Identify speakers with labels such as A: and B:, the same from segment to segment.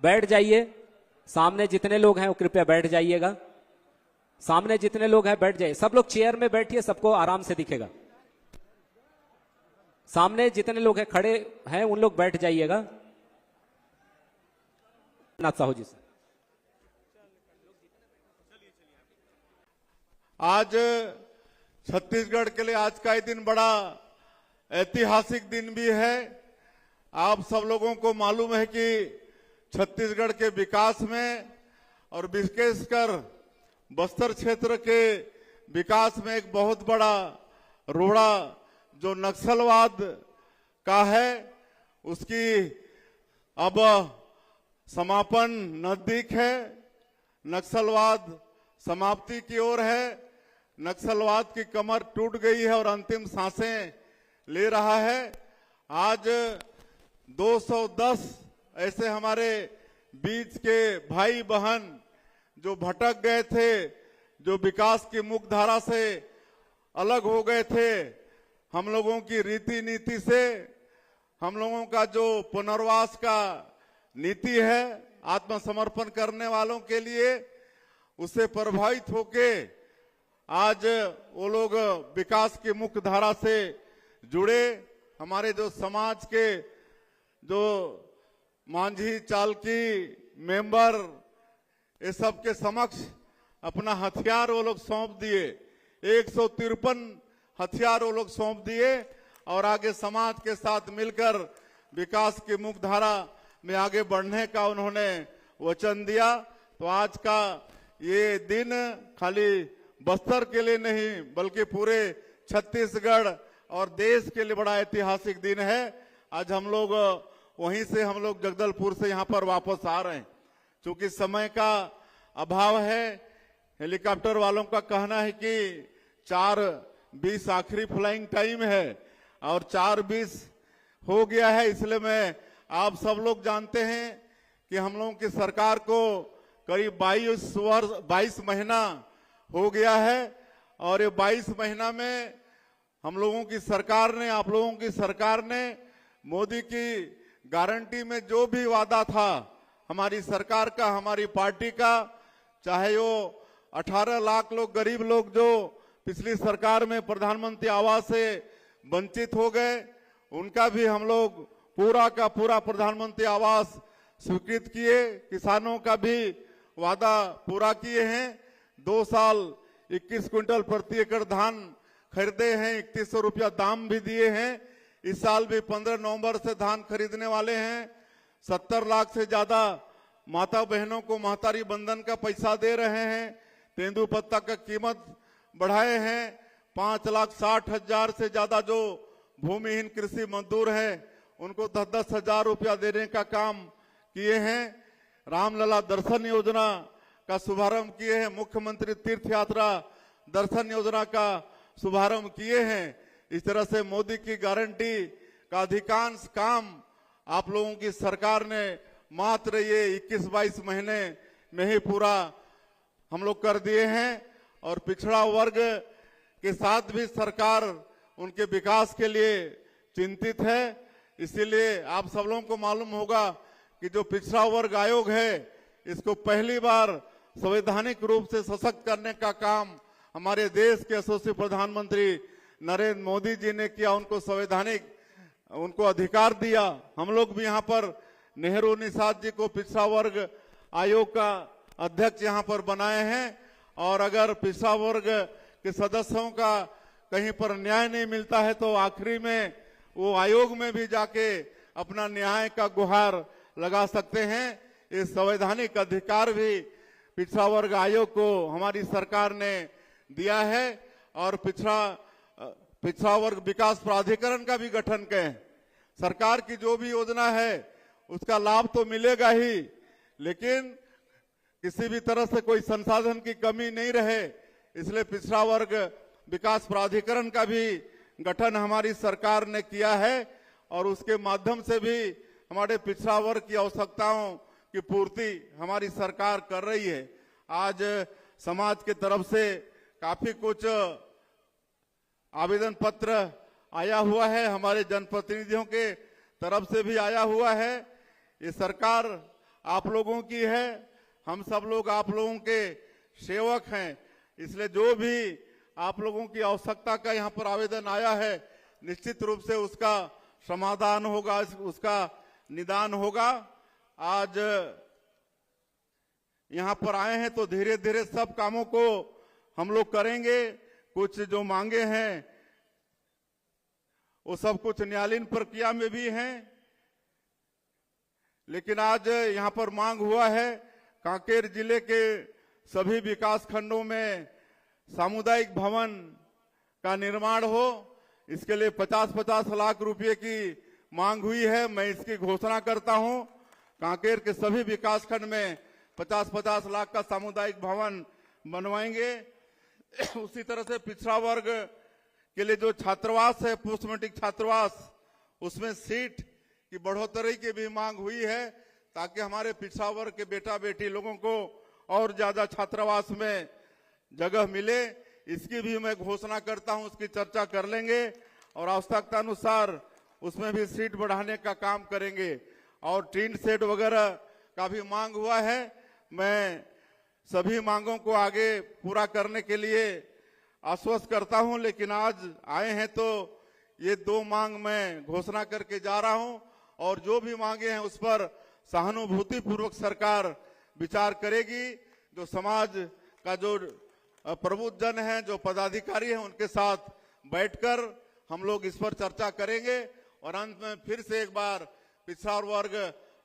A: बैठ जाइए। सामने जितने लोग हैं वो कृपया बैठ जाइएगा। सामने जितने लोग हैं बैठ जाइए। सब लोग चेयर में बैठिए, सबको आराम से दिखेगा। सामने जितने लोग हैं खड़े हैं उन लोग बैठ जाइएगा। नाथ साहू जी से
B: आज छत्तीसगढ़ के लिए आज का ये दिन बड़ा ऐतिहासिक दिन भी है। आप सब लोगों को मालूम है कि छत्तीसगढ़ के विकास में और विशेषकर बस्तर क्षेत्र के विकास में एक बहुत बड़ा रोड़ा जो नक्सलवाद का है, उसकी अब समापन नजदीक है। नक्सलवाद समाप्ति की ओर है। नक्सलवाद की कमर टूट गई है और अंतिम सांसें ले रहा है। आज 210 ऐसे हमारे बीच के भाई बहन जो भटक गए थे, जो विकास की मुख्य धारा से अलग हो गए थे, हम लोगों की रीति नीति से, हम लोगों का जो पुनर्वास का नीति है आत्मसमर्पण करने वालों के लिए, उससे प्रभावित होके आज वो लोग विकास की मुख्य धारा से जुड़े। हमारे जो समाज के जो मांझी, चालकी, मेंबर, ये सब के समक्ष अपना हथियार वो लोग सौंप दिए। 153 हथियार वो लोग सौंप दिए और आगे समाज के साथ मिलकर विकास की मुख्य धारा में आगे बढ़ने का उन्होंने वचन दिया। तो आज का ये दिन खाली बस्तर के लिए नहीं बल्कि पूरे छत्तीसगढ़ और देश के लिए बड़ा ऐतिहासिक दिन है। आज हम लोग वहीं से हम लोग जगदलपुर से यहाँ पर वापस आ रहे हैं। चूंकि समय का अभाव है, हेलीकॉप्टर वालों का कहना है कि 4:20 आखिरी फ्लाइंग टाइम है और 4:20 हो गया है। इसलिए मैं आप सब लोग जानते हैं कि हम लोगों की सरकार को करीब 22 महीना हो गया है और ये 22 महीना में हम लोगों की सरकार ने, आप लोगों की सरकार ने मोदी की गारंटी में जो भी वादा था हमारी सरकार का, हमारी पार्टी का, चाहे वो 18 लाख लोग गरीब लोग जो पिछली सरकार में प्रधानमंत्री आवास से वंचित हो गए, उनका भी हम लोग पूरा का पूरा प्रधानमंत्री आवास स्वीकृत किए। किसानों का भी वादा पूरा किए हैं। 2 साल 21 क्विंटल प्रति एकड़ धान खरीदे हैं, 3100 रुपया दाम भी दिए हैं। इस साल भी 15 नवंबर से धान खरीदने वाले हैं। 70 लाख से ज्यादा माता बहनों को महतारी बंधन का पैसा दे रहे हैं। तेंदू पत्ता का कीमत बढ़ाए हैं। 5,60,000 से ज्यादा जो भूमिहीन कृषि मजदूर हैं उनको 10-10 हजार रुपया देने का काम किए हैं। रामलला दर्शन योजना का शुभारंभ किए हैं। मुख्यमंत्री तीर्थ यात्रा दर्शन योजना का शुभारंभ किए हैं। इस तरह से मोदी की गारंटी का अधिकांश काम आप लोगों की सरकार ने मात्र ये 21-22 महीने में ही पूरा हम लोग कर दिए हैं। और पिछड़ा वर्ग के साथ भी सरकार उनके विकास के लिए चिंतित है। इसीलिए आप सब लोगों को मालूम होगा कि जो पिछड़ा वर्ग आयोग है, इसको पहली बार संवैधानिक रूप से सशक्त करने का काम हमारे देश के यशस्वी प्रधानमंत्री नरेंद्र मोदी जी ने किया। उनको संवैधानिक उनको अधिकार दिया। हम लोग भी यहाँ पर नेहरू निषाद जी को पिछड़ा वर्ग आयोग का अध्यक्ष यहाँ पर बनाए हैं। और अगर पिछड़ा वर्ग के सदस्यों का कहीं पर न्याय नहीं मिलता है तो आखिरी में वो आयोग में भी जाके अपना न्याय का गुहार लगा सकते हैं। ये संवैधानिक अधिकार भी पिछड़ा वर्ग आयोग को हमारी सरकार ने दिया है। और पिछड़ा वर्ग विकास प्राधिकरण का भी गठन किए। सरकार की जो भी योजना है उसका लाभ तो मिलेगा ही, लेकिन किसी भी तरह से कोई संसाधन की कमी नहीं रहे, इसलिए पिछड़ा वर्ग विकास प्राधिकरण का भी गठन हमारी सरकार ने किया है। और उसके माध्यम से भी हमारे पिछड़ा वर्ग की आवश्यकताओं की पूर्ति हमारी सरकार कर रही है। आज समाज की तरफ से काफी कुछ आवेदन पत्र आया हुआ है, हमारे जनप्रतिनिधियों के तरफ से भी आया हुआ है। ये सरकार आप लोगों की है। हम सब लोग आप लोगों के सेवक हैं, इसलिए जो भी आप लोगों की आवश्यकता का यहाँ पर आवेदन आया है, निश्चित रूप से उसका समाधान होगा, उसका निदान होगा। आज यहाँ पर आए हैं तो धीरे धीरे सब कामों को हम लोग करेंगे। कुछ जो मांगे हैं वो सब कुछ न्यायालयीन प्रक्रिया में भी हैं, लेकिन आज यहाँ पर मांग हुआ है कांकेर जिले के सभी विकास खंडों में सामुदायिक भवन का निर्माण हो। इसके लिए 50-50 लाख रुपए की मांग हुई है। मैं इसकी घोषणा करता हूं, कांकेर के सभी विकास खंड में 50-50 लाख का सामुदायिक भवन बनवाएंगे। उसी तरह से पिछड़ा वर्ग के लिए जो छात्रावास है, पोस्ट मैट्रिक छात्रावास, उसमें सीट की बढ़ोतरी की भी मांग हुई है, ताकि हमारे पिछड़ा वर्ग के बेटा बेटी लोगों को और ज्यादा छात्रावास में जगह मिले। इसकी भी मैं घोषणा करता हूं, उसकी चर्चा कर लेंगे और आवश्यकता अनुसार उसमें भी सीट बढ़ाने का काम करेंगे। और टीन सेट वगैरह का भी मांग हुआ है। मैं सभी मांगों को आगे पूरा करने के लिए आश्वस्त करता हूं, लेकिन आज आए हैं तो ये 2 मांग मैं घोषणा करके जा रहा हूं, और जो भी मांगे हैं उस पर सहानुभूति पूर्वक सरकार विचार करेगी। जो समाज का जो प्रबुद्ध जन है, जो पदाधिकारी हैं, उनके साथ बैठकर हम लोग इस पर चर्चा करेंगे। और अंत में फिर से एक बार पिछड़ा वर्ग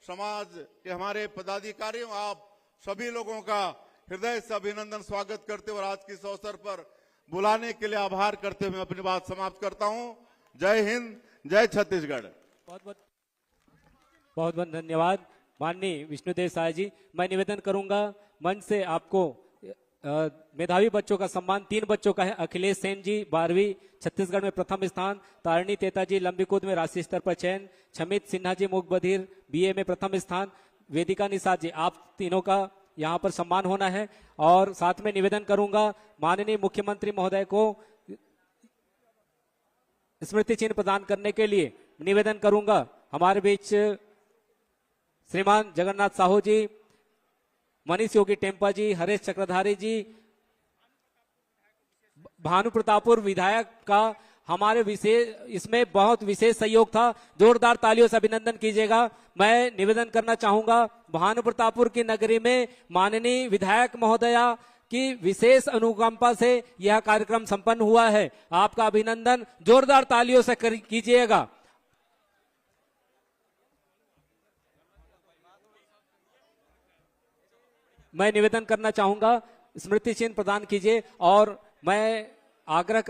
B: समाज के हमारे पदाधिकारियों, आप सभी लोगों का हृदय से अभिनंदन स्वागत करते हुए आज के इस अवसर पर बुलाने के लिए आभार करते हुए अपनी बात समाप्त करता हूं। जय हिंद, जय छत्तीसगढ़।
A: बहुत बहुत धन्यवाद माननीय विष्णुदेव साय जी। मैं निवेदन करूंगा मंच से आपको मेधावी बच्चों का सम्मान 3 बच्चों का है। अखिलेश सेन जी 12वीं छत्तीसगढ़ में प्रथम स्थान, तारिणी तेता जी लंबी कूद में राष्ट्रीय स्तर पर चयन, छमित सिन्हा जी मूक बधिर बीए में प्रथम स्थान, वेदिका निषाद जी, आप तीनों का यहाँ पर सम्मान होना है। और साथ में निवेदन करूंगा माननीय मुख्यमंत्री महोदय को स्मृति चिन्ह प्रदान करने के लिए निवेदन करूंगा हमारे बीच श्रीमान जगन्नाथ साहू जी, मनीष योगी टेम्पा जी, हरेश चक्रधारी जी, भानु प्रतापपुर विधायक का हमारे इसमें बहुत विशेष सहयोग था। जोरदार तालियों से अभिनंदन कीजिएगा। मैं निवेदन करना चाहूंगा भानु प्रतापपुर की नगरी में माननीय विधायक महोदया की विशेष अनुकंपा से यह कार्यक्रम संपन्न हुआ है। आपका अभिनंदन जोरदार तालियों से कीजिएगा। मैं निवेदन करना चाहूंगा स्मृति चिन्ह प्रदान कीजिए। और मैं आग्रह